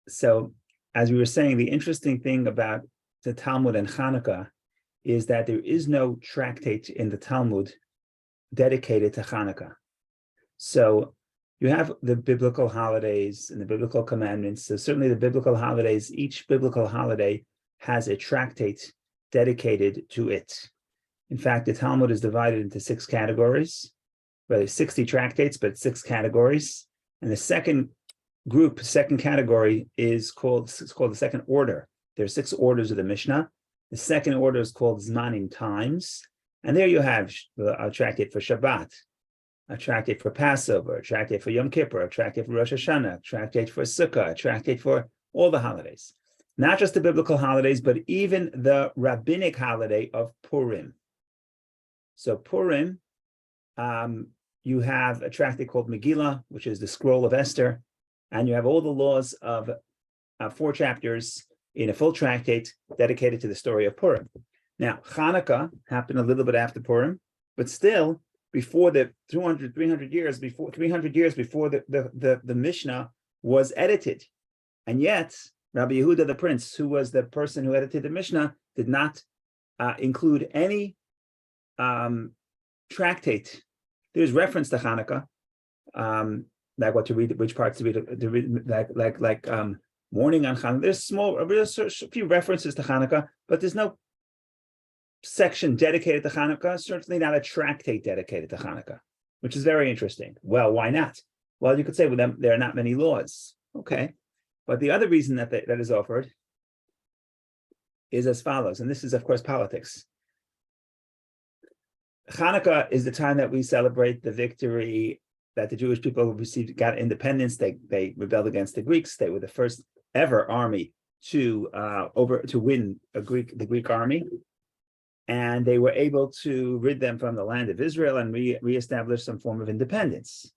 So, as we were saying, the interesting thing about the Talmud and Chanukkah is that there is no tractate in the Talmud dedicated to Hanukkah. So you have the biblical holidays and the biblical commandments. So certainly the biblical holidays, each biblical holiday has a tractate dedicated to it. In fact, the Talmud is divided into 6 categories, well, 60 tractates, but 6 categories. And the second category is called the second order. There are 6 orders of the Mishnah. The second order is called Zmanim, times. And there you have a tractate for Shabbat, a tractate for Passover, a tractate for Yom Kippur, a tractate for Rosh Hashanah, a tractate for Sukkah, a tractate for all the holidays. Not just the biblical holidays, but even the rabbinic holiday of Purim. So Purim, you have a tractate called Megillah, which is the scroll of Esther, and you have all the laws of 4 chapters in a full tractate dedicated to the story of Purim. Now, Hanukkah happened a little bit after Purim, but still before the 300 years before the Mishnah was edited. And yet, Rabbi Yehuda the Prince, who was the person who edited the Mishnah, did not include any tractate. There's reference to Hanukkah, like what to read, which parts to read, like mourning on Hanukkah. There's a few references to Hanukkah, but there's no section dedicated to Hanukkah, certainly not a tractate dedicated to Hanukkah, which is very interesting. Well, why not? Well, you could say with them, there are not many laws. Okay. But the other reason that is offered is as follows, and this is, of course, politics. Hanukkah is the time that we celebrate the victory that the Jewish people got independence. They rebelled against the Greeks. They were the first ever army to win the Greek army. And they were able to rid them from the land of Israel and reestablish some form of independence.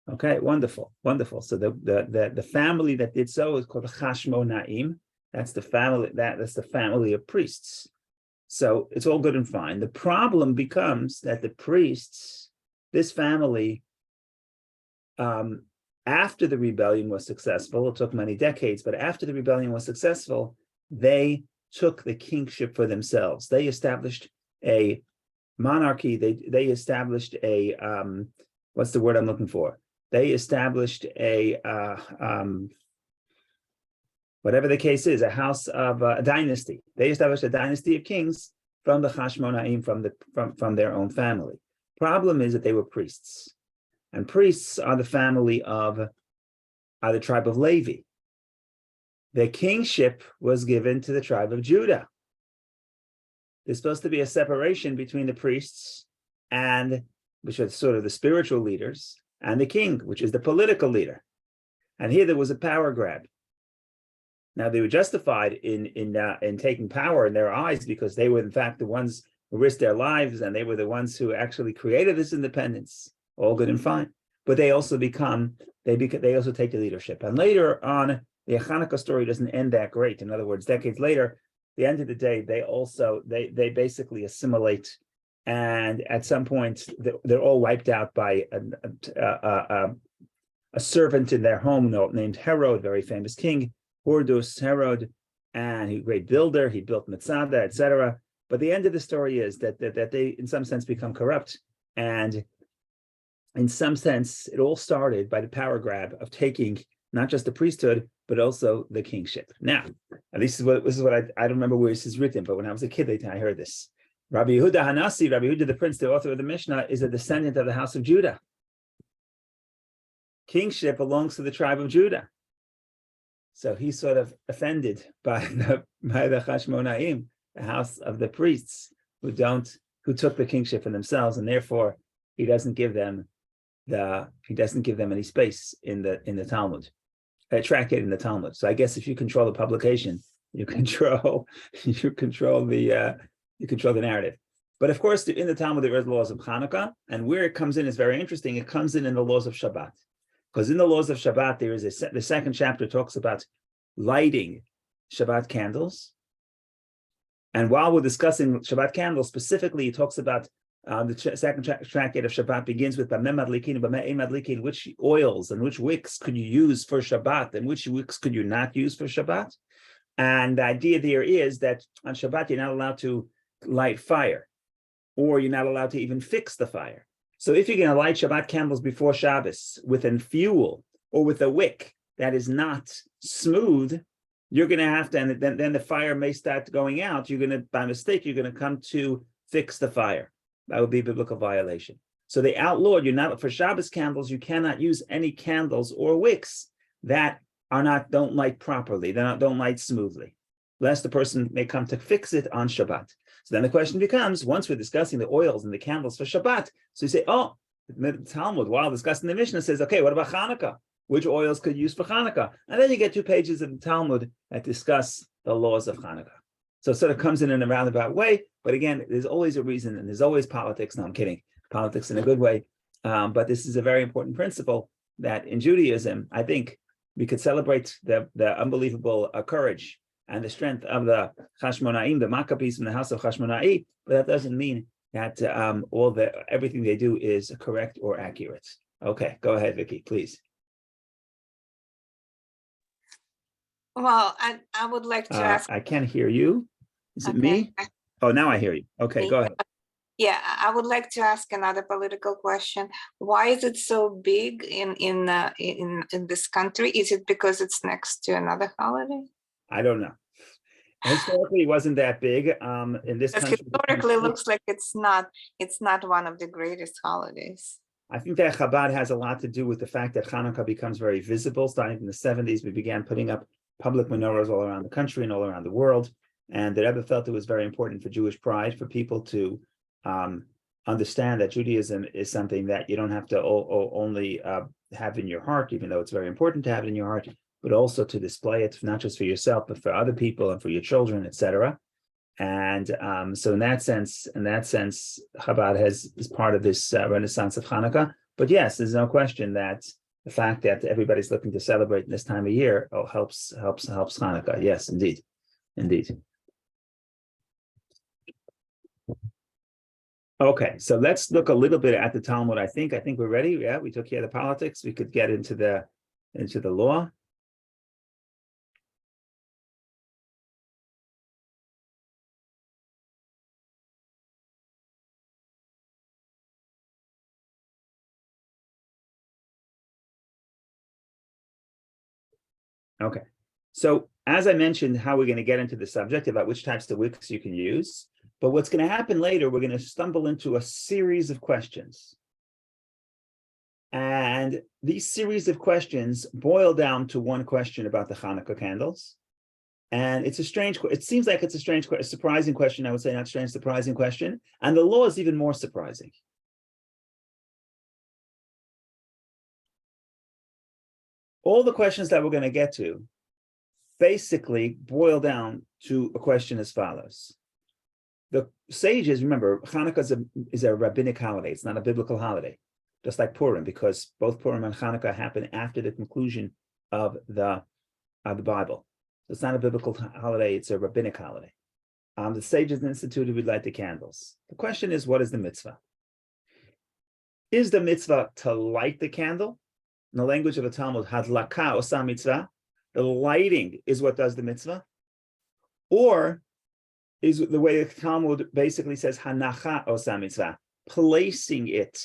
Okay, wonderful, wonderful. So the family that did so is called Chashmonaim. That's the family of priests. So it's all good and fine. The problem becomes that the priests, this family, after the rebellion was successful, it took many decades, but after the rebellion was successful, they took the kingship for themselves. They established a monarchy. They established a what's the word I'm looking for? They established a whatever the case is, a house of a dynasty. They established a dynasty of kings from the Chashmonaim, from their own family. Problem is that they were priests, and priests are the family of the tribe of Levi. The kingship was given to the tribe of Judah. There's supposed to be a separation between the priests, which are sort of the spiritual leaders, and the king, which is the political leader. And here there was a power grab. Now they were justified in taking power in their eyes because they were in fact the ones who risked their lives, and they were the ones who actually created this independence. All good and fine, but they also take the leadership. And later on, the Hanukkah story doesn't end that great. In other words, decades later, the end of the day, they basically assimilate, and at some point they're all wiped out by a servant in their home named Herod, very famous king, Hordus Herod, and he great builder. He built Mitzvah, etc. But the end of the story is that they, in some sense, become corrupt, and in some sense, it all started by the power grab of taking not just the priesthood, but also the kingship. Now, this is what I don't remember where this is written, but when I was a kid, I heard this. Rabbi Yehuda Hanasi, Rabbi Yehuda the Prince, the author of the Mishnah, is a descendant of the house of Judah. Kingship belongs to the tribe of Judah. So he's sort of offended by the Chashmonaim, the house of the priests, who took the kingship for themselves, and therefore he doesn't give them any space in the Talmud, tractate in the Talmud. So I guess if you control the publication, you control the narrative. But of course, in the Talmud there is laws of Hanukkah, and where it comes in is very interesting. It comes in the laws of Shabbat, because in the laws of Shabbat there is the second chapter talks about lighting Shabbat candles, and while we're discussing Shabbat candles specifically, it talks about The second tractate of Shabbat begins with Bameh Madlikin and Bameh Ein Madlikin. Which oils and which wicks could you use for Shabbat and which wicks could you not use for Shabbat? And the idea there is that on Shabbat, you're not allowed to light fire, or you're not allowed to even fix the fire. So if you're going to light Shabbat candles before Shabbos with a fuel or with a wick that is not smooth, you're going to have to, and then the fire may start going out. You're going to, by mistake, you're going to come to fix the fire. That would be a biblical violation. So they outlawed, you're not, for Shabbos candles, you cannot use any candles or wicks that don't light properly, don't light smoothly, lest the person may come to fix it on Shabbat. So then the question becomes, once we're discussing the oils and the candles for Shabbat, so you say, oh, the Talmud, while discussing the Mishnah, says, okay, what about Chanukkah? Which oils could you use for Chanukkah? And then you get 2 pages of the Talmud that discuss the laws of Chanukkah. So it sort of comes in a roundabout way, but again, there's always a reason, and there's always politics. No, I'm kidding. Politics in a good way. But this is a very important principle that in Judaism, I think we could celebrate the unbelievable courage and the strength of the Chashmonaim, the Maccabees from the house of Chashmonaim, but that doesn't mean that everything they do is correct or accurate. Okay, go ahead, Vicky, please. Well, I would like to ask. I can't hear you. Is it me? Oh, now I hear you. Okay, go ahead. Yeah, I would like to ask another political question. Why is it so big in this country? Is it because it's next to another holiday? I don't know. Historically, it wasn't that big. In this country, historically, it looks like it's not one of the greatest holidays. I think that Chabad has a lot to do with the fact that Hanukkah becomes very visible. Starting in the 70s, we began putting up public menorahs all around the country and all around the world. And the Rebbe felt it was very important for Jewish pride, for people to understand that Judaism is something that you don't have to only have in your heart, even though it's very important to have it in your heart, but also to display it, not just for yourself, but for other people and for your children, etc. And so in that sense, Chabad is part of this renaissance of Hanukkah. But yes, there's no question that the fact that everybody's looking to celebrate in this time of year helps Hanukkah. Yes, indeed. Okay, so let's look a little bit at the Talmud. I think we're ready. Yeah, we took care of the politics. We could get into the law. Okay, so as I mentioned, how we're going to get into the subject about which types of wicks you can use. But what's going to happen later, we're going to stumble into a series of questions. And these series of questions boil down to one question about the Hanukkah candles. And it's a strange, it seems like it's a surprising question. I would say not strange, surprising question. And the law is even more surprising. All the questions that we're going to get to basically boil down to a question as follows. The sages, remember, Hanukkah is a rabbinic holiday. It's not a biblical holiday, just like Purim, because both Purim and Hanukkah happen after the conclusion of the Bible. So it's not a biblical holiday, it's a rabbinic holiday. The sages instituted we light the candles. The question is, what is the mitzvah? Is the mitzvah to light the candle? In the language of the Talmud, hadlaka osa mitzvah, the lighting is what does the mitzvah? Or is the way the Talmud basically says, hanacha osa mitzvah, placing it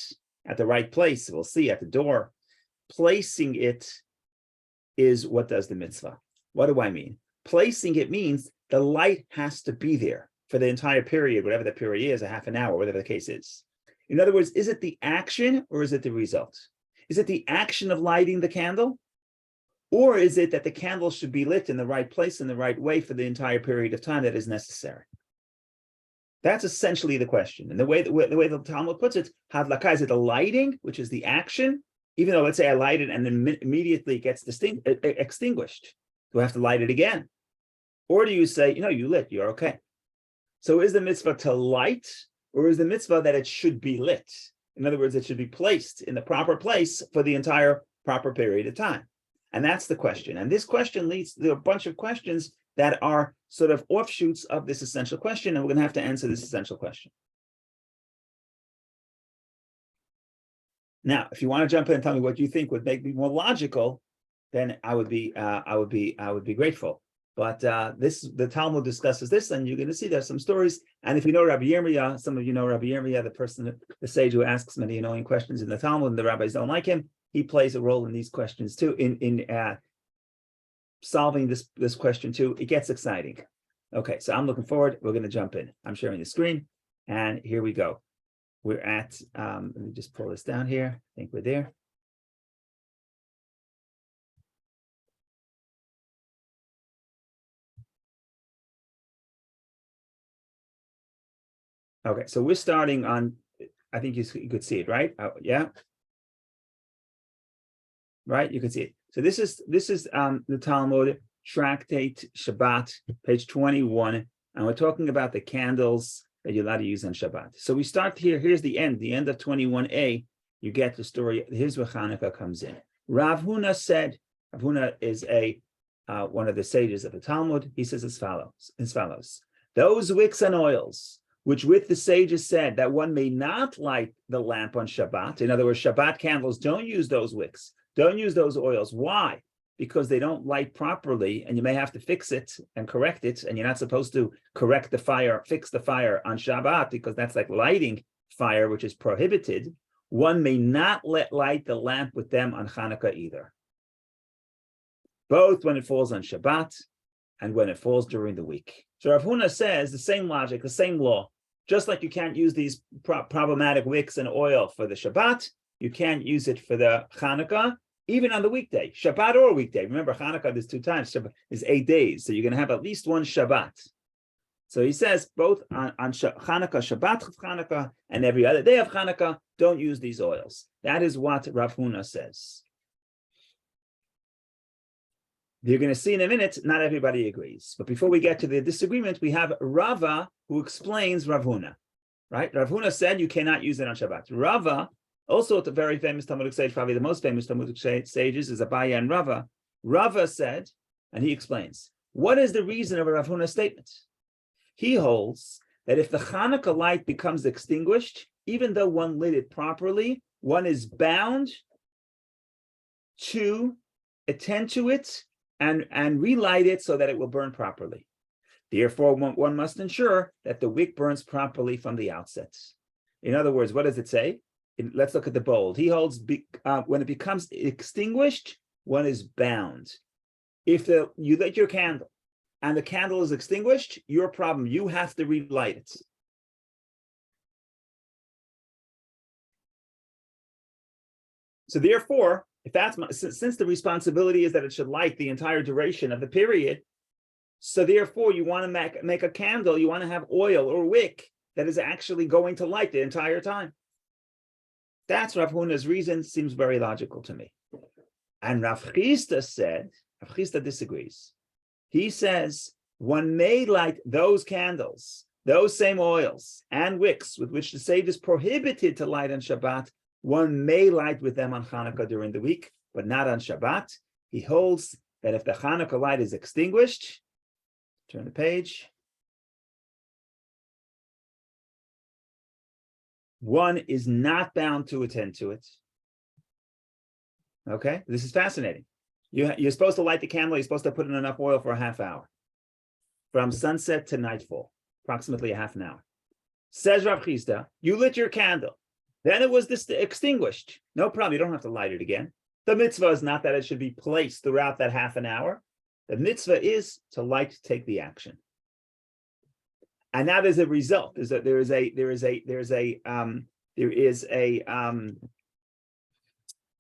at the right place, we'll see at the door, placing it is what does the mitzvah. What do I mean? Placing it means the light has to be there for the entire period, whatever the period is, a half an hour, whatever the case is. In other words, is it the action or is it the result? Is it the action of lighting the candle? Or is it that the candle should be lit in the right place in the right way for the entire period of time that is necessary? That's essentially the question. And the way the Talmud puts it, hadlaka, is it the lighting, which is the action? Even though, let's say I light it and then immediately it gets extinguished. Do I have to light it again? Or do you say, you lit, you're okay? So is the mitzvah to light, or is the mitzvah that it should be lit? In other words, it should be placed in the proper place for the entire proper period of time. And that's the question. And this question leads to a bunch of questions that are sort of offshoots of this essential question, and we're going to have to answer this essential question. Now, if you want to jump in and tell me what you think would make me more logical, then I would be grateful. But the Talmud discusses this, and you're going to see there's some stories. And if you know Rabbi Yirmiyah, some of you know Rabbi Yirmiyah, the sage who asks many annoying questions in the Talmud, and the rabbis don't like him. He plays a role in these questions too, in solving this question too. It gets exciting. Okay, so I'm looking forward. We're going to jump in. I'm sharing the screen, and here we go. We're at, let me just pull this down here. I think we're there. Okay, so we're starting on, I think you could see it, right? Oh, yeah. Right, you can see it. So this is the Talmud, Tractate Shabbat, page 21, and we're talking about the candles that you're allowed to use on Shabbat. So we start here. Here's the end of 21a. You get the story. Here's where Chanukkah comes in. Rav Huna said, Rav Huna is one of the sages of the Talmud. He says as follows: those wicks and oils, which with the sages said that one may not light the lamp on Shabbat. In other words, Shabbat candles, don't use those wicks. Don't use those oils. Why? Because they don't light properly, and you may have to fix it and correct it, and you're not supposed to correct the fire, fix the fire on Shabbat, because that's like lighting fire, which is prohibited. One may not light the lamp with them on Hanukkah either, both when it falls on Shabbat and when it falls during the week. So Rav Huna says the same logic, the same law. Just like you can't use these problematic wicks and oil for the Shabbat, you can't use it for the Hanukkah, even on the weekday, Shabbat or weekday. Remember, Hanukkah, there's 2 times, Shabbat is 8 days. So you're going to have at least one Shabbat. So he says both on Hanukkah, Shabbat of Hanukkah, and every other day of Hanukkah, don't use these oils. That is what Rav Huna says. You're going to see in a minute, not everybody agrees. But before we get to the disagreement, we have Rava who explains Rav Huna. Right? Rav Huna said you cannot use it on Shabbat. Rava, also a very famous Talmudic sage, probably the most famous Talmudic sages, is Abaye and Rava. Rava said, and he explains, what is the reason of a Rav Huna statement? He holds that if the Hanukkah light becomes extinguished, even though one lit it properly, one is bound to attend to it and relight it so that it will burn properly. Therefore, one must ensure that the wick burns properly from the outset. In other words, what does it say? Let's look at the bold. He holds when it becomes extinguished, one is bound. If you lit your candle and the candle is extinguished, your problem. You have to relight it. So therefore, since the responsibility is that it should light the entire duration of the period, so therefore you want to make a candle, you want to have oil or wick that is actually going to light the entire time. That's Rav Huna's reason. Seems very logical to me. And Rav Chisda said, Rav Chisda disagrees. He says one may light those candles, those same oils and wicks with which the sage is prohibited to light on Shabbat. One may light with them on Hanukkah during the week, but not on Shabbat. He holds that if the Hanukkah light is extinguished, turn the page, one is not bound to attend to it. Okay, this is fascinating. You're supposed to light the candle, you're supposed to put in enough oil for a half hour. From sunset to nightfall, approximately a half an hour. Says Rav Chisda, you lit your candle. Then it was extinguished. No problem, you don't have to light it again. The mitzvah is not that it should be placed throughout that half an hour. The mitzvah is to light, take the action. And now there's a result. There is a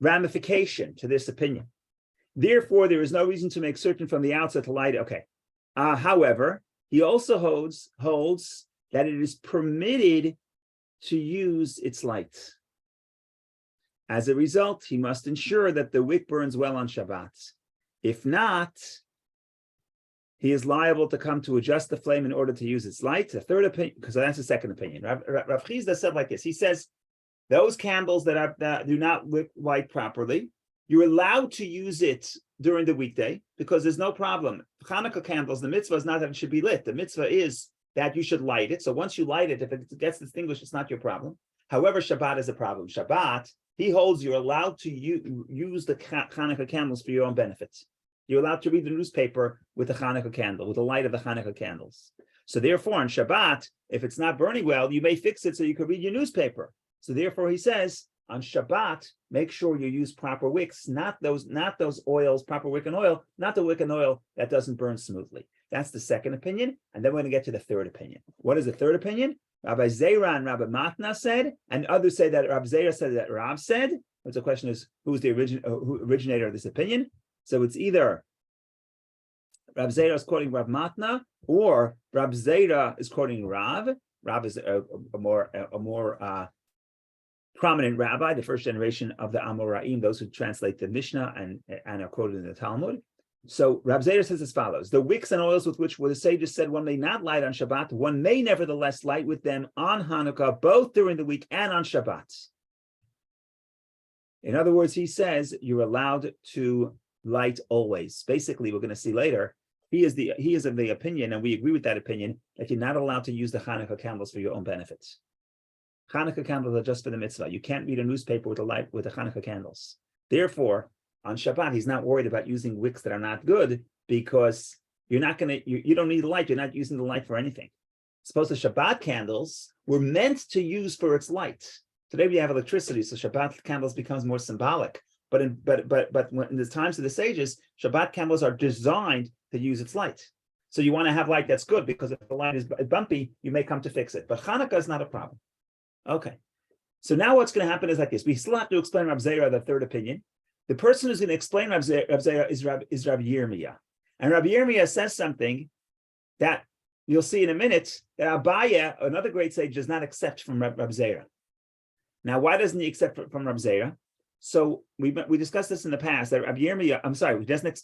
ramification to this opinion. Therefore, there is no reason to make certain from the outset to light. Okay. However, he also holds that it is permitted to use its light. As a result, he must ensure that the wick burns well on Shabbat. If not, he is liable to come to adjust the flame in order to use its light. The third opinion, because that's the second opinion. Rav Chisda said like this. He says, those candles that do not light properly, you're allowed to use it during the weekday because there's no problem. Hanukkah candles, the mitzvah is not that it should be lit. The mitzvah is that you should light it. So once you light it, if it gets extinguished, it's not your problem. However, Shabbat is a problem. Shabbat, He holds you're allowed to use the Hanukkah candles for your own benefits. You're allowed to read the newspaper with the Hanukkah candle, with the light of the Hanukkah candles. So therefore, on Shabbat, if it's not burning well, you may fix it so you can read your newspaper. So therefore, he says, on Shabbat, make sure you use proper wicks, not those oils, proper wick and oil, not the wick and oil that doesn't burn smoothly. That's the second opinion. And then we're going to get to the third opinion. What is the third opinion? Rabbi Zera and Rabbi Matna said, and others say that Rabbi Zera said that Rav said. But the question is, who's the originator of this opinion? So it's either Rabbi Zera is quoting Rav Matna, or Rabbi Zera is quoting Rav. Rav is a more prominent rabbi, the first generation of the Amoraim, those who translate the Mishnah and are quoted in the Talmud. So Rabbi Zera says as follows: the wicks and oils with which the sages said one may not light on Shabbat, one may nevertheless light with them on Hanukkah, both during the week and on Shabbat. In other words, he says you're allowed to light always. Basically, we're going to see later, he is of the opinion, and we agree with that opinion, that you're not allowed to use the Hanukkah candles for your own benefits. Hanukkah candles are just for the mitzvah. You can't read a newspaper with the Hanukkah candles. Therefore, on Shabbat, he's not worried about using wicks that are not good, because you don't need the light. You're not using the light for anything. Suppose the Shabbat candles were meant to use for its light. Today we have electricity, so Shabbat candles becomes more symbolic. But in the times of the sages, Shabbat candles are designed to use its light. So you want to have light that's good, because if the light is bumpy, you may come to fix it. But Hanukkah is not a problem. Okay. So now what's going to happen is like this. We still have to explain Rav Zera, the third opinion. The person who's going to explain Rav Zera is Rabbi Yirmiyah. And Rabbi Yirmiyah says something that you'll see in a minute, that Abaya, another great sage, does not accept from Rav Zera. Now, why doesn't he accept from Rav Zera? So we discussed this in the past, that Rabbi Yirmiyah, he doesn't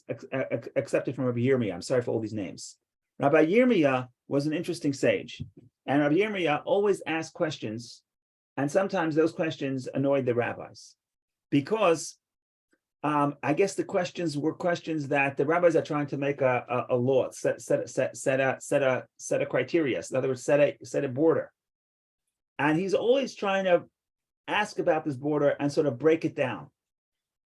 accept it from Rabbi Yirmiyah. I'm sorry for all these names. Rabbi Yirmiyah was an interesting sage. And Rabbi Yirmiyah always asked questions, and sometimes those questions annoyed the rabbis, because I guess the questions were questions that the rabbis are trying to make a law, set a criteria. In other words, set a border. And he's always trying to ask about this border and sort of break it down.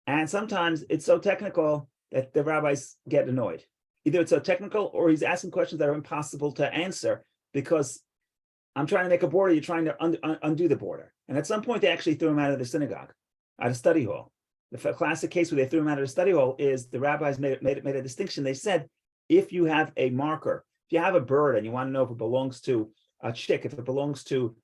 And sometimes it's so technical that the rabbis get annoyed. Either it's so technical, or he's asking questions that are impossible to answer, because I'm trying to make a border, you're trying to undo the border. And at some point, they actually threw him out of the synagogue, out of study hall. The classic case where they threw him out of the study hall is the rabbis made a distinction. They said, if you have a marker, if you have a bird and you want to know if it belongs to a chick, if it belongs to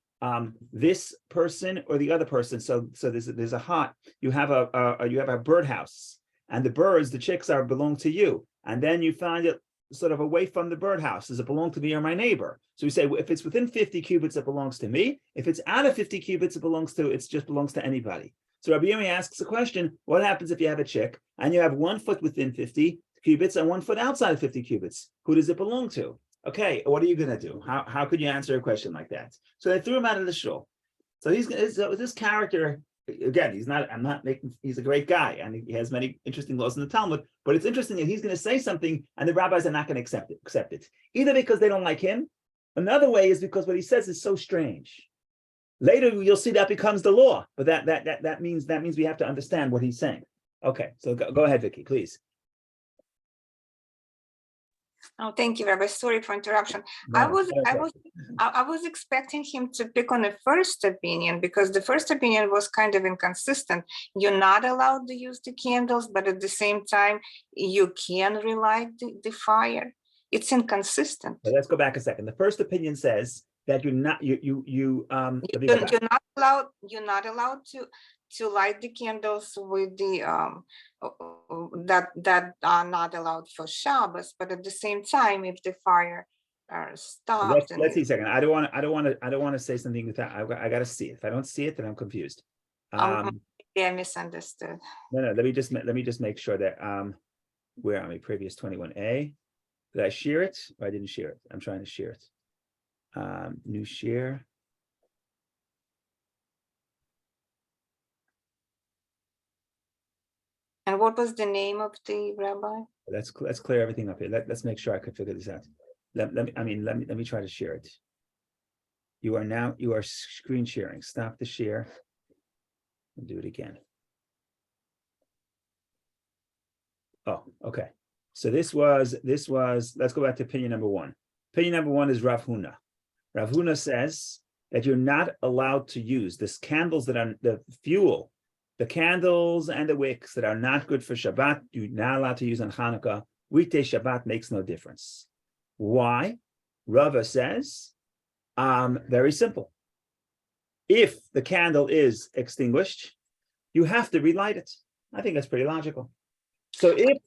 this person or the other person, so there's a hot, you have a birdhouse, and the birds, the chicks belong to you, and then you find it sort of away from the birdhouse. Does it belong to me or my neighbor? So we say, if it's within 50 cubits, it belongs to me. If it's out of 50 cubits, it just belongs to anybody. So Rabbi Yirmiyah asks the question: what happens if you have a chick and you have 1 foot within 50 cubits and 1 foot outside of 50 cubits? Who does it belong to? Okay, what are you going to do? How could you answer a question like that? So they threw him out of the shul. So this character, again, he's a great guy, and he has many interesting laws in the Talmud, but it's interesting that he's going to say something and the rabbis are not going to accept it, either because they don't like him. Another way is because what he says is so strange. Later, you'll see that becomes the law, but that means we have to understand what he's saying. Okay, so go ahead, Vicky, please. Oh, thank you, Rabbi. Sorry for interruption. No, I was expecting him to pick on the first opinion, because the first opinion was kind of inconsistent. You're not allowed to use the candles, but at the same time, you can relight the fire. It's inconsistent. So let's go back a second. The first opinion says that you're not allowed to light the candles with the that are not allowed for Shabbos, but at the same time, if the fire stopped. Let's see a second. I don't want to say something without. I got to see it. If I don't see it, then I'm confused. I misunderstood. No. Let me just make sure that where am I? Previous 21A. Did I share it or I didn't share it? I'm trying to share it. New share. And what was the name of the rabbi? Let's clear everything up here. Let's make sure I could figure this out. Let me try to share it. You are screen sharing. Stop the share. I'll do it again. Oh, okay. So this was, let's go back to opinion number one. Opinion number one is Rav Huna. Rav Huna says that you're not allowed to use this candles that are the fuel, the candles and the wicks that are not good for Shabbat. You're not allowed to use on Hanukkah. Weekday Shabbat makes no difference. Why? Rava says, very simple. If the candle is extinguished, you have to relight it. I think that's pretty logical. So in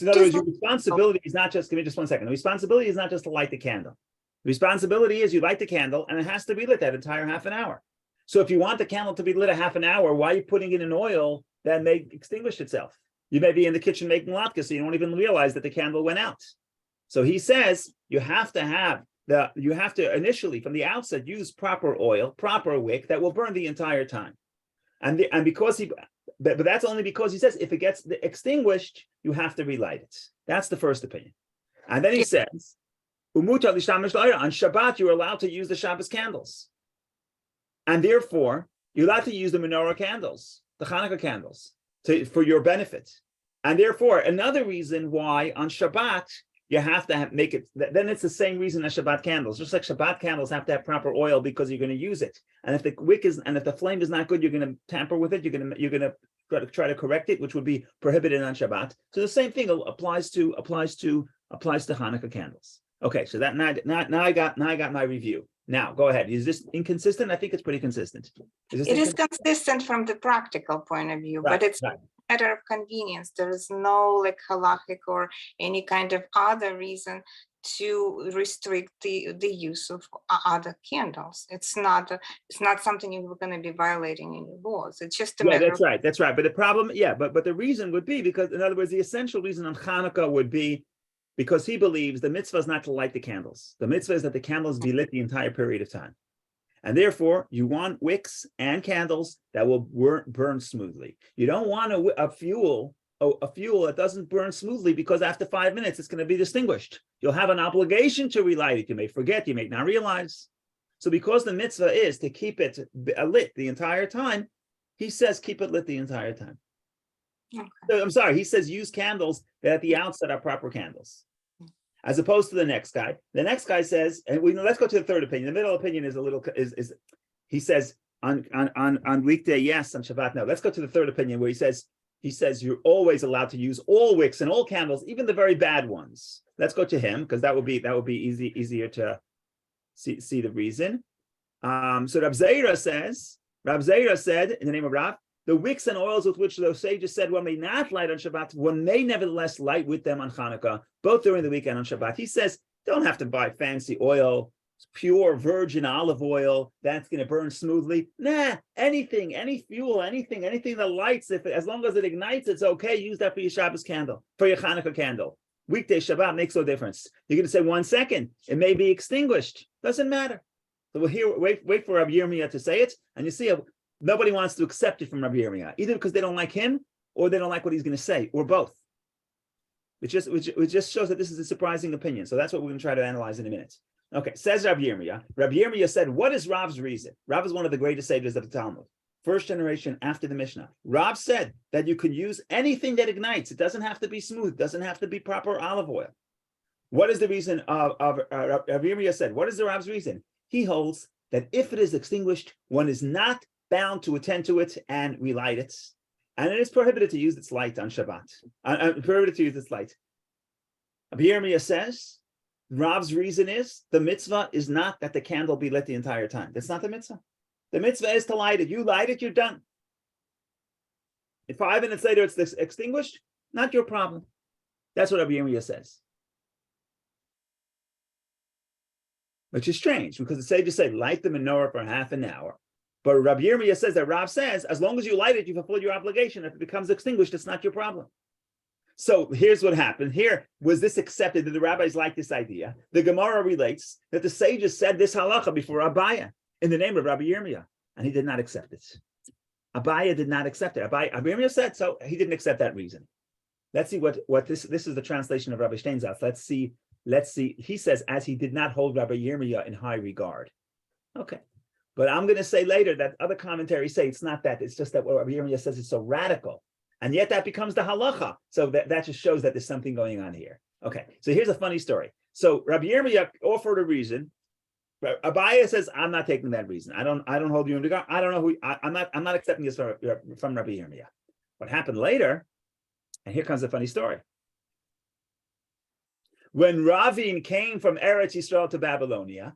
other words, your responsibility is not just, give me just 1 second. The responsibility is not just to light the candle. The responsibility is you light the candle and it has to be lit that entire half an hour. So if you want the candle to be lit a half an hour, why are you putting it in oil that may extinguish itself? You may be in the kitchen making latkes, so you don't even realize that the candle went out. So he says you have to initially from the outset use proper oil, proper wick that will burn the entire time. And because but that's only because he says if it gets extinguished, you have to relight it. That's the first opinion. And then he says, on Shabbat, you're allowed to use the Shabbos candles. And therefore, you're allowed to use the menorah candles, the Hanukkah candles, for your benefit. And therefore, another reason why on Shabbat, you have to make it, then it's the same reason as Shabbat candles. Just like Shabbat candles have to have proper oil because you're going to use it. And if the wick is, and if the flame is not good, you're going to tamper with it. You're going to try to correct it, which would be prohibited on Shabbat. So the same thing applies to Hanukkah candles. Okay, so that now I got my review. Now go ahead. Is this inconsistent? I think it's pretty consistent. It is consistent from the practical point of view, but it's a matter of convenience. There is no like halachic or any kind of other reason to restrict the use of other candles. It's not something you're going to be violating any laws. It's just a matter that's right. But the problem, but the reason would be because, in other words, the essential reason on Hanukkah would be because he believes the mitzvah is not to light the candles. The mitzvah is that the candles be lit the entire period of time. And therefore, you want wicks and candles that will burn smoothly. You don't want a fuel that doesn't burn smoothly because after 5 minutes, it's going to be extinguished. You'll have an obligation to relight it. You may forget, you may not realize. So because the mitzvah is to keep it lit the entire time, he says keep it lit the entire time. Okay. So, I'm sorry, he says use candles that at the outset are proper candles. As opposed to the next guy. The next guy says, and let's go to the third opinion. The middle opinion is a little he says on weekday, yes, on Shabbat, no. Let's go to the third opinion where he says you're always allowed to use all wicks and all candles, even the very bad ones. Let's go to him because that would be easier to see the reason. So Rab Zeira said in the name of Rav, the wicks and oils with which the sages said one may not light on Shabbat, one may nevertheless light with them on Hanukkah, both during the week and on Shabbat. He says, don't have to buy fancy oil, pure virgin olive oil, that's going to burn smoothly. Nah, anything, any fuel, anything that lights, as long as it ignites, it's okay. Use that for your Shabbos candle, for your Hanukkah candle. Weekday Shabbat makes no difference. You're going to say 1 second, it may be extinguished. Doesn't matter. So we'll wait for Rabbi Yirmiyah to say it, and you see nobody wants to accept it from Rabbi Yirmiyah, either because they don't like him or they don't like what he's going to say, or both. Which just shows that this is a surprising opinion. So that's what we're going to try to analyze in a minute. Okay, says Rabbi Yirmiyah. Rabbi Yirmiyah said, what is Rav's reason? Rav is one of the greatest sages of the Talmud, first generation after the Mishnah. Rav said that you can use anything that ignites. It doesn't have to be smooth, doesn't have to be proper olive oil. What is the reason Rabbi Yirmiyah said? What is the Rav's reason? He holds that if it is extinguished, one is not bound to attend to it and relight it. And it is prohibited to use its light on Shabbat. Prohibited to use its light. Rabbi Yirmiyah says, Rav's reason is, the mitzvah is not that the candle be lit the entire time. That's not the mitzvah. The mitzvah is to light it. You light it, you're done. If 5 minutes later it's extinguished, not your problem. That's what Rabbi Yirmiyah says. Which is strange, because the sages say, light the menorah for half an hour. But Rabbi Yirmiyah says that Rav says, as long as you light it, you fulfill your obligation. If it becomes extinguished, it's not your problem. So here's what happened. Here, was this accepted? Did the rabbis like this idea? The Gemara relates that the sages said this halacha before Abaya in the name of Rabbi Yirmiyah, and he did not accept it. Abaya did not accept it. Rabbi Yirmiyah said, so he didn't accept that reason. Let's see what this is the translation of Rabbi Steinsaltz. Let's see. He says, as he did not hold Rabbi Yirmiyah in high regard. Okay. But I'm going to say later that other commentaries say it's not that. It's just that what Rabbi Yirmiyah says is so radical. And yet that becomes the halacha. So that just shows that there's something going on here. Okay, so here's a funny story. So Rabbi Yirmiyah offered a reason. Abaya says, I'm not taking that reason. I don't hold you in regard. I don't know who I'm not accepting this from Rabbi Yirmiyah. What happened later, and here comes a funny story. When Ravin came from Eretz Yisrael to Babylonia,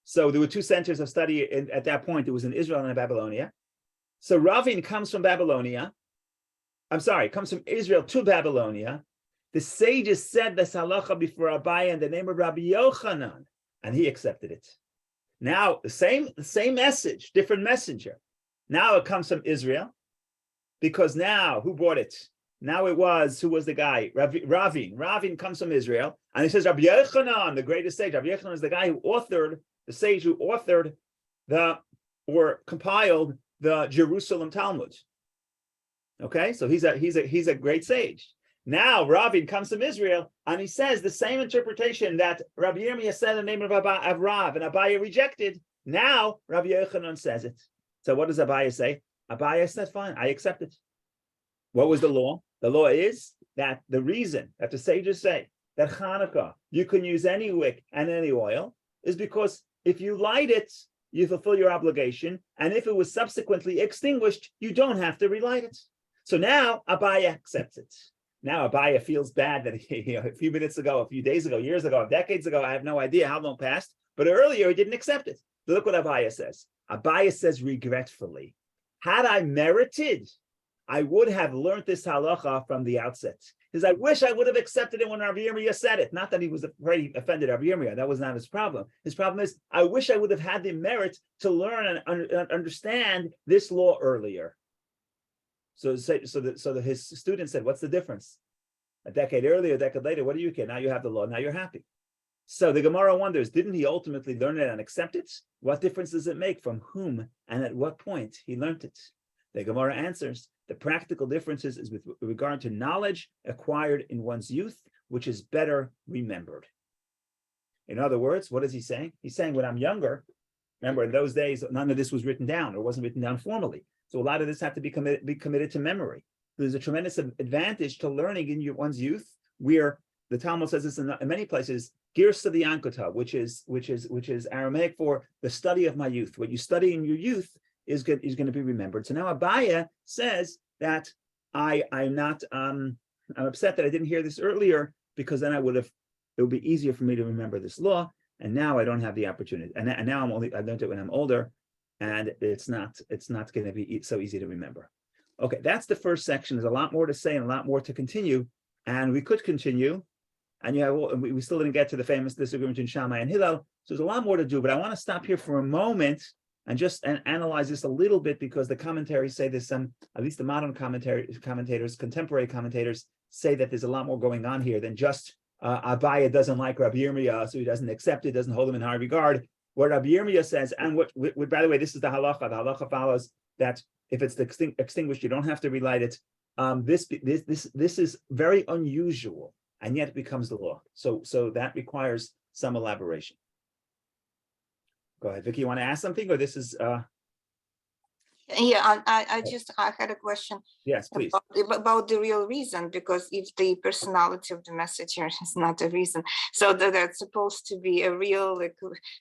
so there were two centers of study at that point. It was in Israel and in Babylonia. So Ravin comes from Israel to Babylonia. The sages said the halacha before Abaya in the name of Rabbi Yochanan, and he accepted it. Now, the same message, different messenger. Now it comes from Israel, because now, who brought it? Now who was the guy? Ravin. Ravin comes from Israel, and he says Rabbi Yochanan, the greatest sage. Rabbi Yochanan is the guy the sage who authored or compiled the Jerusalem Talmud. Okay, so he's a great sage. Now Ravin comes from Israel, and he says the same interpretation that Rabbi Yirmiyah said in the name of Rav, and Abaya rejected. Now Rabbi Yochanan says it. So what does Abaya say? Abaya said, fine, I accept it. What was the law? The law is that the reason that the sages say that Chanukkah, you can use any wick and any oil, is because if you light it, you fulfill your obligation, and if it was subsequently extinguished, you don't have to relight it. So now Abaya accepts it. Now Abaya feels bad that a few minutes ago, a few days ago, years ago, decades ago, I have no idea how long passed, but earlier he didn't accept it. So look what Abaya says. Abaya says regretfully, had I merited, I would have learned this halacha from the outset. Because I wish I would have accepted it when Rabbi Yirmiyah said it. Not that he was afraid he offended Rabbi Yirmiyah. That was not his problem. His problem is, I wish I would have had the merit to learn and understand this law earlier. So his student said, what's the difference? A decade earlier, a decade later, what do you care? Now you have the law, now you're happy. So the Gemara wonders, didn't he ultimately learn it and accept it? What difference does it make from whom and at what point he learned it? The Gemara answers, the practical differences is with regard to knowledge acquired in one's youth, which is better remembered. In other words, what is he saying? He's saying when I'm younger, remember in those days, none of this was written down or wasn't written down formally. So a lot of this had to be committed to memory. There's a tremendous advantage to learning in one's youth, where the Talmud says this in many places, Girsa the Ankota, which is Aramaic for the study of my youth. What you study in your youth is going to be remembered. So now Abaya says that I'm upset that I didn't hear this earlier, because then it would be easier for me to remember this law, and now I don't have the opportunity. And now I learned it when I'm older, and it's not going to be so easy to remember. Okay, that's the first section. There's a lot more to say and a lot more to continue, and we could continue. And we still didn't get to the famous disagreement between Shammai and Hillel. So there's a lot more to do, but I want to stop here for a moment and just analyze this a little bit, because the commentaries say there's at least the modern commentators, contemporary commentators, say that there's a lot more going on here than just Abaya doesn't like Rabbi Yirmiyah, so he doesn't accept it, doesn't hold him in high regard. What Rabbi Yirmiyah says, and what by the way, this is the halacha. The halacha follows that if it's extinguished, you don't have to relight it. This is very unusual, and yet it becomes the law. So that requires some elaboration. Go ahead, Vicky. You want to ask something, or this is? Yeah, I had a question. Yes, please. About the real reason, because if the personality of the messenger is not a reason, so that's supposed to be a real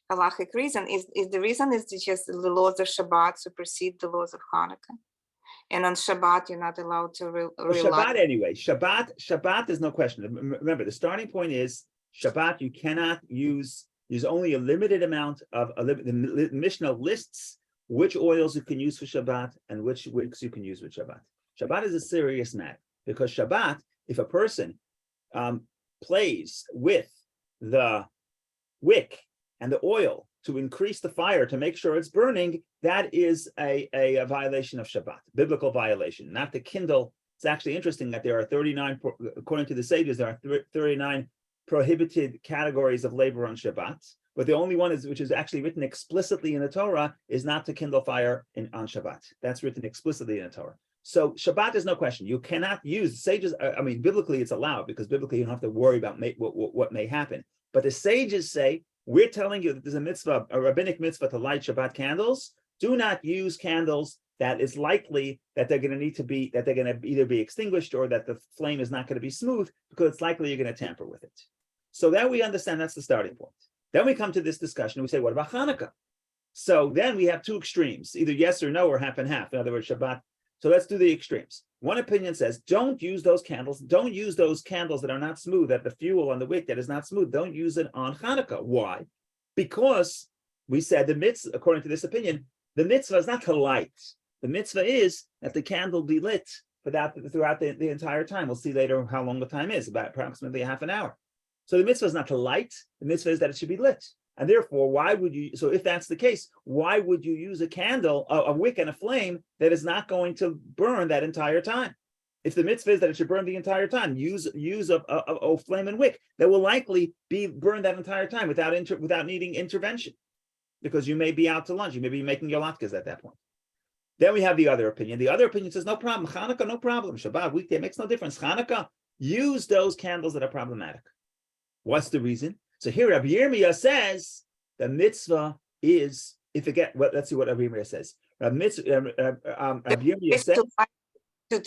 halachic reason. Is the reason is just the laws of Shabbat supersede the laws of Hanukkah, and on Shabbat you're not allowed to rely. Shabbat anyway. Shabbat. There's no question. Remember, the starting point is Shabbat. You cannot use. There's only a limited amount of the Mishnah lists which oils you can use for Shabbat and which wicks you can use with Shabbat. Shabbat is a serious matter, because Shabbat, if a person plays with the wick and the oil to increase the fire to make sure it's burning, that is a violation of Shabbat, biblical violation, not the kindle. It's actually interesting that there are 39, according to the sages, there are 39 prohibited categories of labor on Shabbat. But the only one which is actually written explicitly in the Torah is not to kindle fire on Shabbat. That's written explicitly in the Torah. So Shabbat is no question. You cannot use sages. I mean, biblically it's allowed, because biblically you don't have to worry about what may happen. But the sages say we're telling you that there's a mitzvah, a rabbinic mitzvah to light Shabbat candles. Do not use candles that is likely that they're going to need to be, that they're going to either be extinguished or that the flame is not going to be smooth, because it's likely you're going to tamper with it. So that we understand that's the starting point. Then we come to this discussion and we say, what about Hanukkah? So then we have two extremes, either yes or no or half and half. In other words, Shabbat. So let's do the extremes. One opinion says, don't use those candles. Don't use those candles that are not smooth, that the fuel on the wick that is not smooth. Don't use it on Hanukkah. Why? Because we said the mitzvah, according to this opinion, the mitzvah is not to light. The mitzvah is that the candle be lit throughout the entire time. We'll see later how long the time is, about approximately half an hour. So the mitzvah is not to light. The mitzvah is that it should be lit. And therefore, why would you, so if that's the case, why would you use a candle, a wick and a flame that is not going to burn that entire time? If the mitzvah is that it should burn the entire time, use a flame and wick that will likely be burned that entire time without needing intervention, because you may be out to lunch, you may be making your latkes at that point. Then we have the other opinion. The other opinion says, no problem. Hanukkah, no problem. Shabbat, weekday, makes no difference. Hanukkah, use those candles that are problematic. What's the reason? So here Rabbi Yirmiyah says the mitzvah is, let's see what Rabbi Yirmiyah says. Rabbi Yirmiyah says, but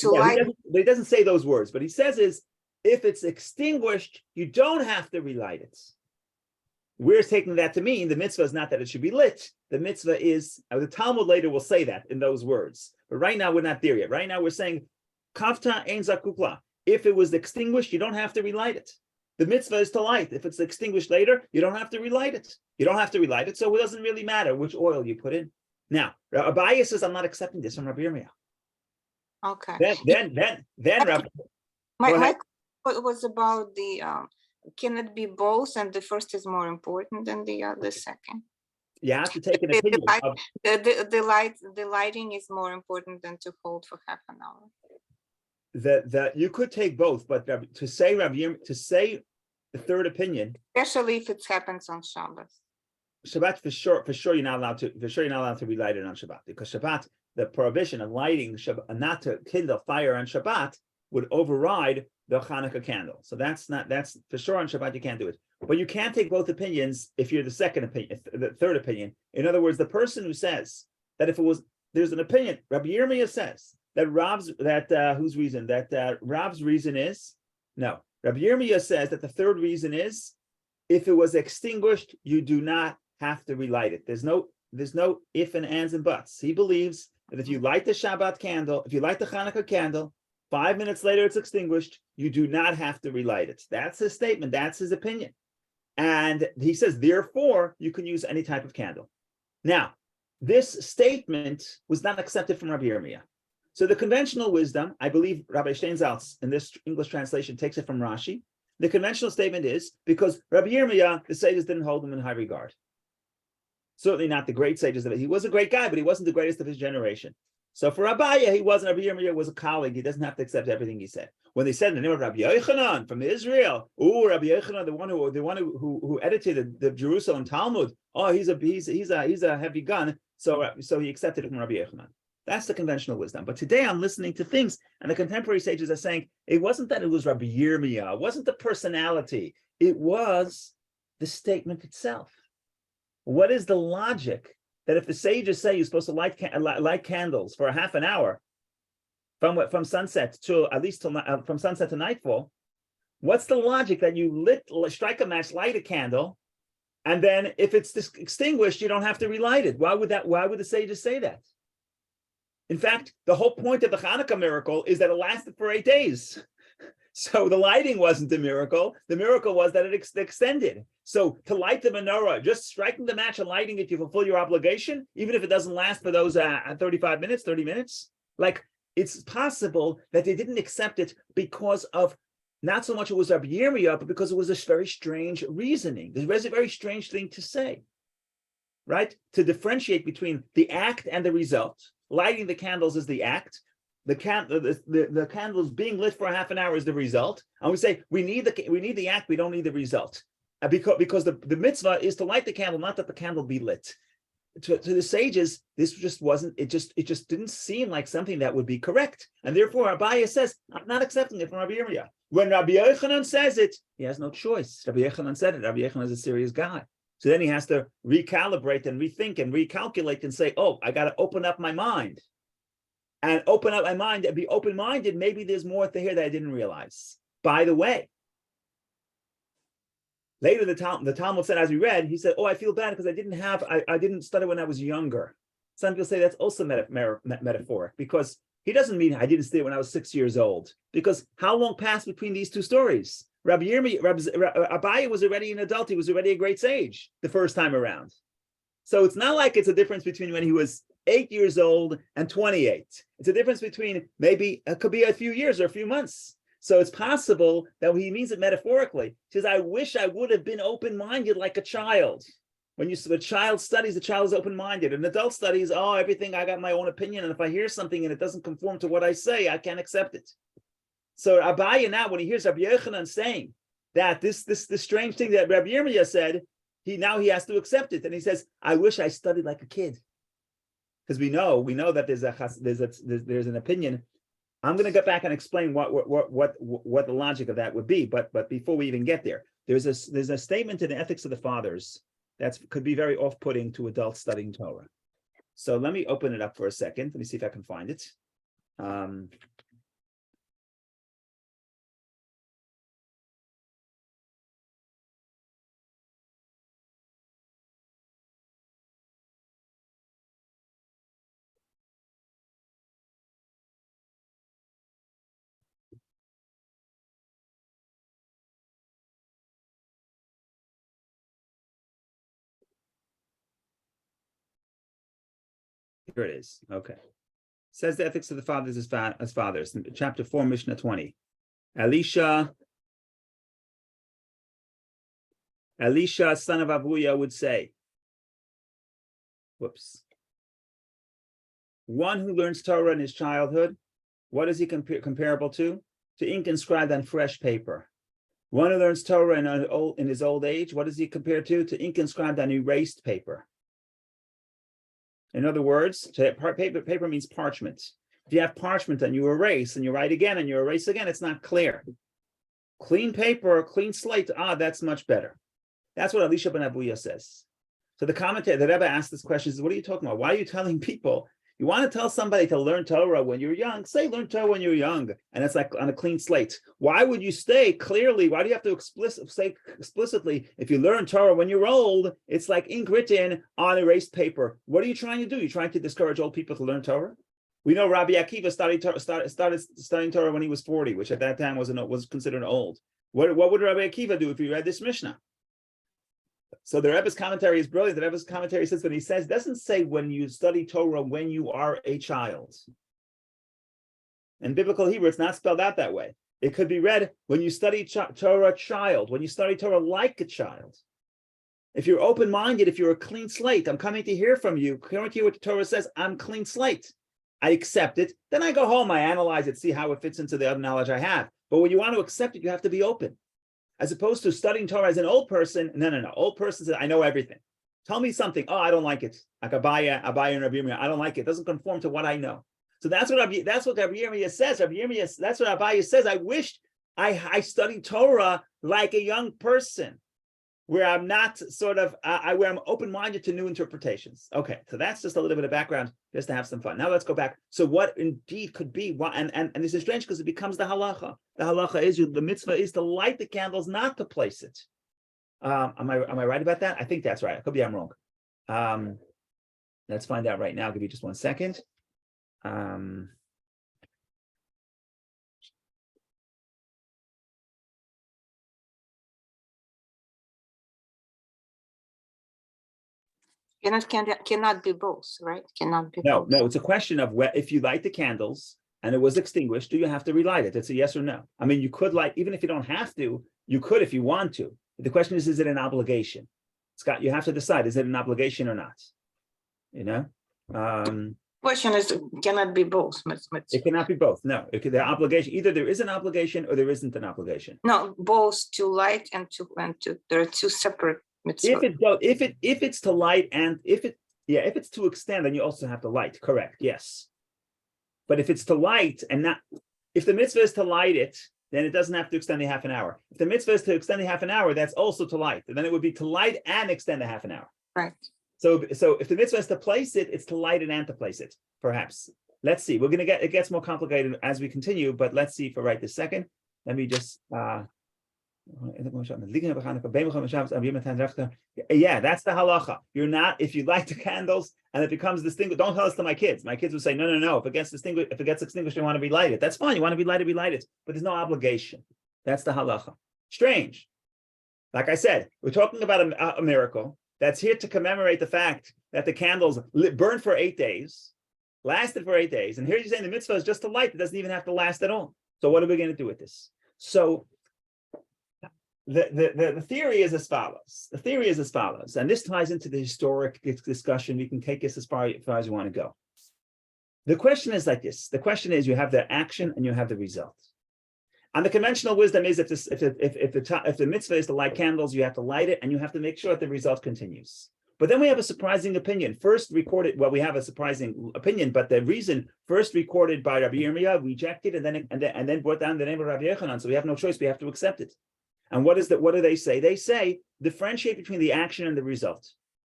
he doesn't say those words, but he says is, if it's extinguished, you don't have to relight it. We're taking that to mean the mitzvah is not that it should be lit. The mitzvah is, the Talmud later will say that in those words. But right now, we're not there yet. Right now, we're saying, kafta ein zakukla. If it was extinguished, you don't have to relight it. The mitzvah is to light. If it's extinguished later, you don't have to relight it. You don't have to relight it, so it doesn't really matter which oil you put in. Now, Abaye says, I'm not accepting this from Rabbi Yirmiyah. Okay. Then Rabbi... My question was about the... can it be both, and the first is more important than the second? You have to take an opinion. The lighting is more important than to hold for half an hour. That you could take both, but to say the third opinion, especially if it happens on Shabbat, for sure you're not allowed to relight it on Shabbat, because Shabbat, the prohibition of lighting not to kindle fire on Shabbat would override the Hanukkah candle. So that's for sure on Shabbat, you can't do it. But you can't take both opinions if you're the second opinion, the third opinion. In other words, the person who says that there's an opinion, Rabbi Yirmiyah says that whose reason? That Rab's reason is, no. Rabbi Yirmiyah says that the third reason is, if it was extinguished, you do not have to relight it. There's no if and ands and buts. He believes that if you light the Shabbat candle, if you light the Hanukkah candle, 5 minutes later it's extinguished, you do not have to relight it. That's his statement. That's his opinion. And he says, therefore, you can use any type of candle. Now, this statement was not accepted from Rabbi Yirmiyah. So the conventional wisdom, I believe Rabbi Steinsaltz in this English translation takes it from Rashi. The conventional statement is because Rabbi Yirmiyah, the sages didn't hold him in high regard. Certainly not the great sages of it. He was a great guy, but he wasn't the greatest of his generation. So for Abaye, he wasn't. Rabbi Yirmiyah was a colleague. He doesn't have to accept everything he said. When they said the name of Rabbi Yochanan from Israel, Rabbi Yochanan, the one who edited the Jerusalem Talmud, he's a heavy gun. So he accepted it from Rabbi Yochanan. That's the conventional wisdom. But today I'm listening to things, and the contemporary sages are saying it wasn't that it was Rabbi Yirmiyah, it wasn't the personality, it was the statement itself. What is the logic that if the sages say you're supposed to light candles for a half an hour from sunset to at least from sunset to nightfall, what's the logic that you strike a match, light a candle, and then if it's extinguished, you don't have to relight it? Why would the sages say that? In fact, the whole point of the Hanukkah miracle is that it lasted for 8 days. So the lighting wasn't the miracle. The miracle was that it extended. So to light the menorah, just striking the match and lighting it, you fulfill your obligation, even if it doesn't last for those 35 minutes, 30 minutes. Like, it's possible that they didn't accept it because of not so much it was Rabbi Yirmiyah, but because it was a very strange reasoning. It was a very strange thing to say, right? To differentiate between the act and the result. Lighting the candles is the act. The candles being lit for a half an hour is the result. And we say we need the act, we don't need the result. Because the mitzvah is to light the candle, not that the candle be lit. To the sages, this just wasn't, it just didn't seem like something that would be correct. And therefore Abaye says, I'm not accepting it from Rabbi Yirmiyah. When Rabbi Yochanan says it, he has no choice. Rabbi Yochanan said it. Rabbi Yochanan is a serious guy. So then he has to recalibrate and rethink and recalculate and say, oh, I got to open up my mind. And open up my mind and be open-minded. Maybe there's more to here that I didn't realize. By the way, later the Talmud said, as we read, he said, oh, I feel bad because I didn't study when I was younger. Some people say that's also metaphoric, because he doesn't mean I didn't study when I was 6 years old. Because how long passed between these two stories? Abaye was already an adult. He was already a great sage the first time around. So it's not like it's a difference between when he was 8 years old and 28. It's a difference between maybe it could be a few years or a few months. So it's possible that he means it metaphorically. He says, I wish I would have been open-minded like a child. When a child studies, the child is open-minded. An adult studies, oh, everything, I got my own opinion. And if I hear something and it doesn't conform to what I say, I can't accept it. So Abaye now, when he hears Rabbi Yochanan saying that this strange thing that Rabbi Yirmiyah said, he has to accept it. And he says, I wish I studied like a kid. Because we know that there's an opinion. I'm going to get back and explain what the logic of that would be. But before we even get there, there's a statement in the Ethics of the Fathers that could be very off-putting to adults studying Torah. So let me open it up for a second. Let me see if I can find it. Here it is. Okay. Says the Ethics of the Fathers as fathers, chapter 4, Mishnah 20. Elisha, son of Avuya, would say, one who learns Torah in his childhood, what is he comparable to? To ink inscribed on fresh paper. One who learns Torah in his old age, what is he compared to? To ink inscribed on erased paper. In other words, paper means parchment. If you have parchment and you erase and you write again and you erase again, it's not clear. Clean paper, clean slate, that's much better. That's what Elisha ben Avuya says. So the commentator, the Rebbe asked this question, says, what are you talking about? Why are you telling people, you want to tell somebody to learn Torah when you're young? Say learn Torah when you're young. And it's like on a clean slate. Why would you say clearly, why do you have to say explicitly, if you learn Torah when you're old, it's like ink written on erased paper. What are you trying to do? You're trying to discourage old people to learn Torah? We know Rabbi Akiva started studying Torah when he was 40, which at that time was considered old. What would Rabbi Akiva do if he read this Mishnah? So the Rebbe's commentary is brilliant. The Rebbe's commentary says, when he says, doesn't say when you study Torah when you are a child. In biblical Hebrew, it's not spelled out that way. It could be read when you study Torah child, when you study Torah like a child. If you're open-minded, if you're a clean slate, I'm coming to hear from you. Coming to hear what the Torah says, I'm clean slate. I accept it. Then I go home, I analyze it, see how it fits into the other knowledge I have. But when you want to accept it, you have to be open. As opposed to studying Torah as an old person. No. Old person says, I know everything. Tell me something. Oh, I don't like it. Like Abaye and Rabbi Yirmiyah, I don't like it. It doesn't conform to what I know. So that's what Rabbi Yirmiyah says. That's what Abaye says. I wished I studied Torah like a young person, where I'm not sort of, where I'm open-minded to new interpretations. Okay, so that's just a little bit of background, just to have some fun. Now let's go back. So what indeed could be, and this is strange because it becomes the halacha. The halacha is, the mitzvah is to light the candles, not to place it. Am I right about that? I think that's right. I could be I'm wrong. Let's find out right now. I'll give you just 1 second. Cannot be both, right? Cannot be No, both. no, it's a question of if you light the candles and it was extinguished, do you have to relight it? It's a yes or no. I mean, you could light, even if you don't have to, you could if you want to. The question is it an obligation? You have to decide, is it an obligation or not? You know? Question is, cannot be both. It cannot be both. No, the obligation, either there is an obligation or there isn't an obligation. No, both to light and to there are two separate mitzvot. If it's to light and if it's to extend, then you also have to light. Correct. Yes. But if it's to light and not, if the mitzvah is to light it then it doesn't have to extend the half an hour. If the mitzvah is to extend the half an hour, that's also to light. And then it would be to light and extend the half an hour. Right. So if the mitzvah is to place it, it's to light it and to place it, perhaps. Let's see. We're going to get, it gets more complicated as we continue, but let's see for right this second. Let me just, yeah, that's the halacha. You're not, if you light the candles and it becomes distinguished, don't tell us to my kids. My kids will say, no. If it gets extinguished, you want to be lighted. That's fine. You want to be lighted, but there's no obligation. That's the halacha. Strange. Like I said, we're talking about a miracle that's here to commemorate the fact that the candles burned for 8 days, lasted for 8 days. And here you're saying the mitzvah is just to light. It doesn't even have to last at all. So what are we going to do with this? So the theory is as follows. The theory is as follows. And this ties into the historic discussion. We can take this as far as you want to go. The question is like this. The question is, you have the action and you have the result. And the conventional wisdom is if the mitzvah is to light candles, you have to light it and you have to make sure that the result continues. But then we have a surprising opinion. First recorded, well, we have a surprising opinion, but the reason first recorded by Rabbi Yirmiyah, rejected, and then brought down the name of Rabbi Yochanan. So we have no choice; we have to accept it. And what do they say? They say differentiate between the action and the result.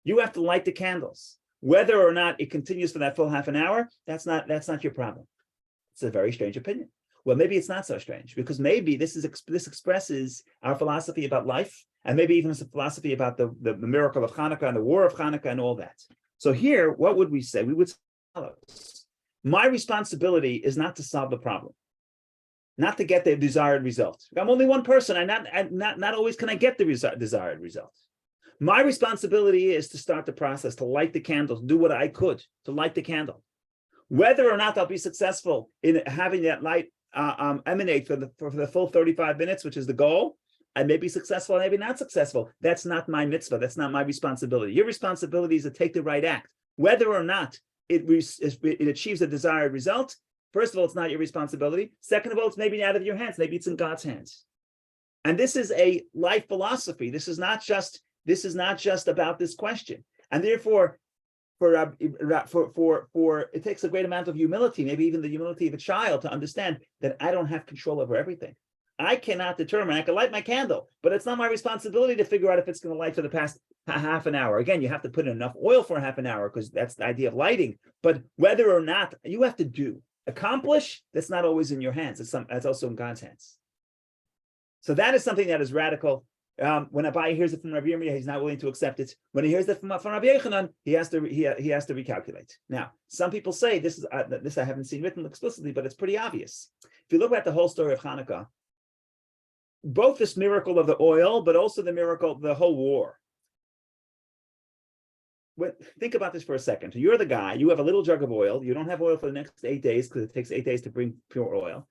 You have to light the candles, whether or not it continues for that full half an hour. That's not your problem. It's a very strange opinion. Well, maybe it's not so strange, because maybe this expresses our philosophy about life, and maybe even a philosophy about the miracle of Chanukkah and the war of Chanukkah and all that. So here, what would we say? We would say, my responsibility is not to solve the problem, not to get the desired result. I'm only one person, and not always can I get the desired result. My responsibility is to start the process, to light the candles, do what I could to light the candle. Whether or not I'll be successful in having that light emanate for the full 35 minutes, which is the goal, I may be successful, maybe not successful. That's not my mitzvah. That's not my responsibility. Your responsibility is to take the right act. Whether or not it achieves a desired result, first of all, it's not your responsibility. Second of all, it's maybe out of your hands. Maybe it's in God's hands. And this is a life philosophy. This is not just about this question. And therefore, it takes a great amount of humility, maybe even the humility of a child, to understand that I don't have control over everything. I cannot determine. I can light my candle, but it's not my responsibility to figure out if it's going to light for the past half an hour. Again, you have to put in enough oil for half an hour, because that's the idea of lighting. But whether or not you have to accomplish, that's not always in your hands. That's also in God's hands. So that is something that is radical. When Abai hears it from Rabbi Yirmiyah, he's not willing to accept it. When he hears it from Rabbi Yochanan, he has to recalculate. Now, some people say this I haven't seen written explicitly, but it's pretty obvious. If you look at the whole story of Hanukkah, both this miracle of the oil, but also the miracle of the whole war. Think about this for a second. You're the guy. You have a little jug of oil. You don't have oil for the next 8 days, because it takes 8 days to bring pure oil.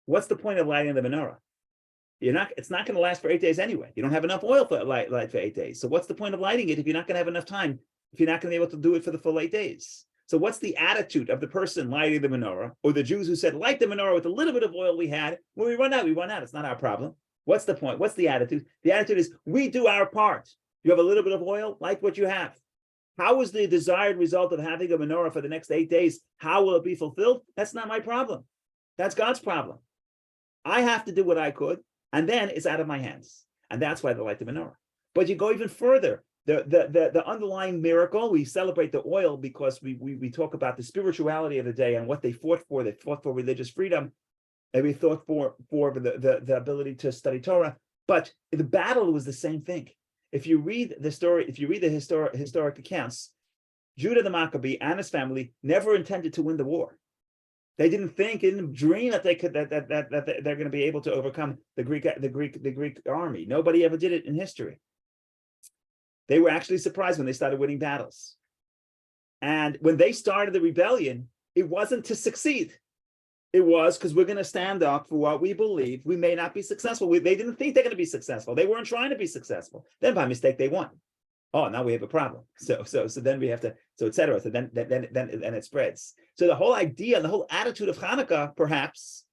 What's the point of lighting the menorah? It's not going to last for 8 days anyway. You don't have enough oil for light for 8 days. So what's the point of lighting it if you're not going to have enough time, if you're not going to be able to do it for the full 8 days? So what's the attitude of the person lighting the menorah, or the Jews who said, light the menorah with a little bit of oil we had? When we run out, we run out. It's not our problem. What's the point? What's the attitude? The attitude is, we do our part. You have a little bit of oil, light what you have. How is the desired result of having a menorah for the next 8 days? How will it be fulfilled? That's not my problem. That's God's problem. I have to do what I could, and then it's out of my hands. And that's why they light the menorah. But you go even further. The underlying miracle, we celebrate the oil because we talk about the spirituality of the day and what they fought for. They fought for religious freedom, and we fought for the ability to study Torah. But the battle was the same thing. If you read the story, if you read the historic accounts, Judah the Maccabee and his family never intended to win the war. They didn't dream that they could that they're going to be able to overcome the Greek army. Nobody ever did it in history. They were actually surprised when they started winning battles. And when they started the rebellion, it wasn't to succeed. It was because we're going to stand up for what we believe. We may not be successful. They didn't think they're going to be successful. They weren't trying to be successful. Then by mistake, they won. Oh, now we have a problem. So then we have to, et cetera. So then it spreads. So the whole idea, the whole attitude of Hanukkah, perhaps,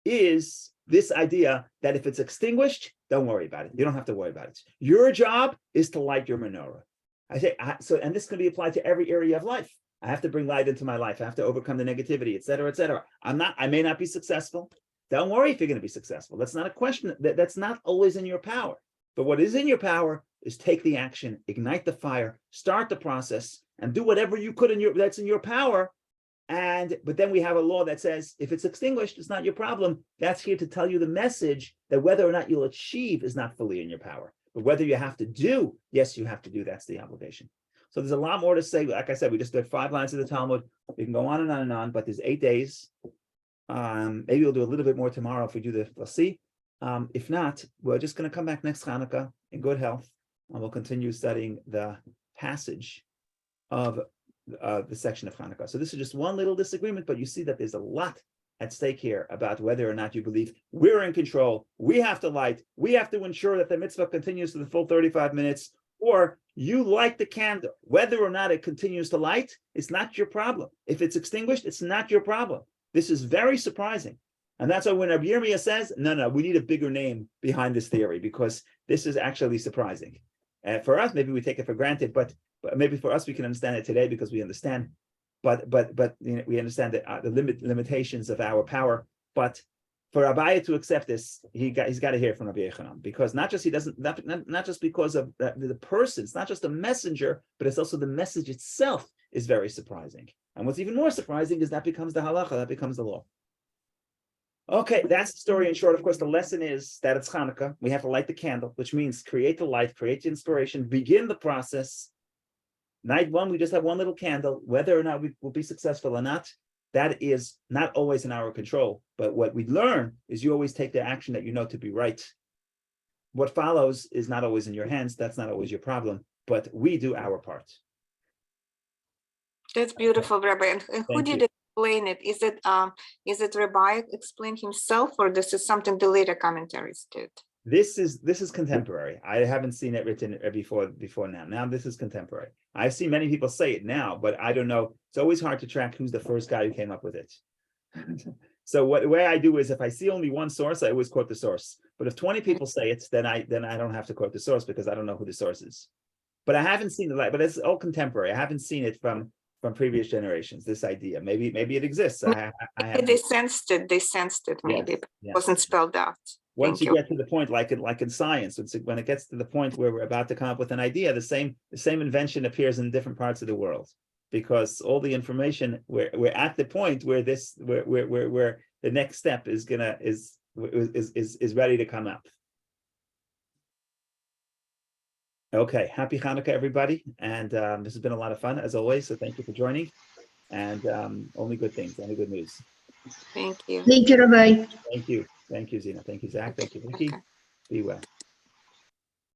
is this idea that if it's extinguished, don't worry about it. You don't have to worry about it. Your job is to light your menorah. And this can be applied to every area of life. I have to bring light into my life. I have to overcome the negativity, et cetera, et cetera. I may not be successful. Don't worry if you're going to be successful. That's not a question. That's not always in your power. But what is in your power is take the action, ignite the fire, start the process, and do whatever you could that's in your power. But then we have a law that says if it's extinguished, it's not your problem. That's here to tell you the message that whether or not you'll achieve is not fully in your power. But whether you have to do, yes, you have to do. That's the obligation. So there's a lot more to say. Like I said, we just did 5 lines of the Talmud. We can go on and on and on, but there's 8 days. Maybe we'll do a little bit more tomorrow if we do we'll see. If not, we're just going to come back next Chanukkah in good health, and we'll continue studying the passage of the section of Chanukkah. So this is just one little disagreement, but you see that there's a lot at stake here about whether or not you believe we're in control, we have to light, we have to ensure that the mitzvah continues to the full 35 minutes, or you light the candle. Whether or not it continues to light, it's not your problem. If it's extinguished, it's not your problem. This is very surprising. And that's why when Rabbi Yirmiyah says, no, we need a bigger name behind this theory, because this is actually surprising. For us, maybe we take it for granted, but maybe for us, we can understand it today because we understand. But we understand that the limitations of our power. But for Abaye to accept this, he's got to hear from Rabbi Yochanan, because not just because of the person, it's not just a messenger, but it's also the message itself is very surprising. And what's even more surprising is that becomes the halacha, that becomes the law. Okay, that's the story in short. Of course, the lesson is that it's Hanukkah. We have to light the candle, which means create the light, create the inspiration, begin the process. Night 1, we just have one little candle. Whether or not we will be successful or not, that is not always in our control. But what we learn is you always take the action that you know to be right. What follows is not always in your hands. That's not always your problem. But we do our part. That's beautiful, Rabbi. And who did explain it? Is it Rabbi explain himself, or this is something the later commentaries did? This is contemporary. I haven't seen it written before now. Now this is contemporary. I've seen many people say it now, but I don't know. It's always hard to track who's the first guy who came up with it. So the way I do is, if I see only one source, I always quote the source. But if 20 people say it, then I don't have to quote the source, because I don't know who the source is. But I haven't seen it, but it's all contemporary. I haven't seen it from previous generations. This idea, maybe it exists. They sensed it. Maybe yes, it wasn't spelled out. Once you get to the point, like in science, when it gets to the point where we're about to come up with an idea, the same invention appears in different parts of the world, because all the information, we're at the point where where the next step is ready to come up. Okay, happy Hanukkah, everybody, and this has been a lot of fun as always. So thank you for joining, and only good things, only good news. Thank you. Thank you, Rabbi. Thank you, Zina. Thank you, Zach. Thank you, Vicky. Be well.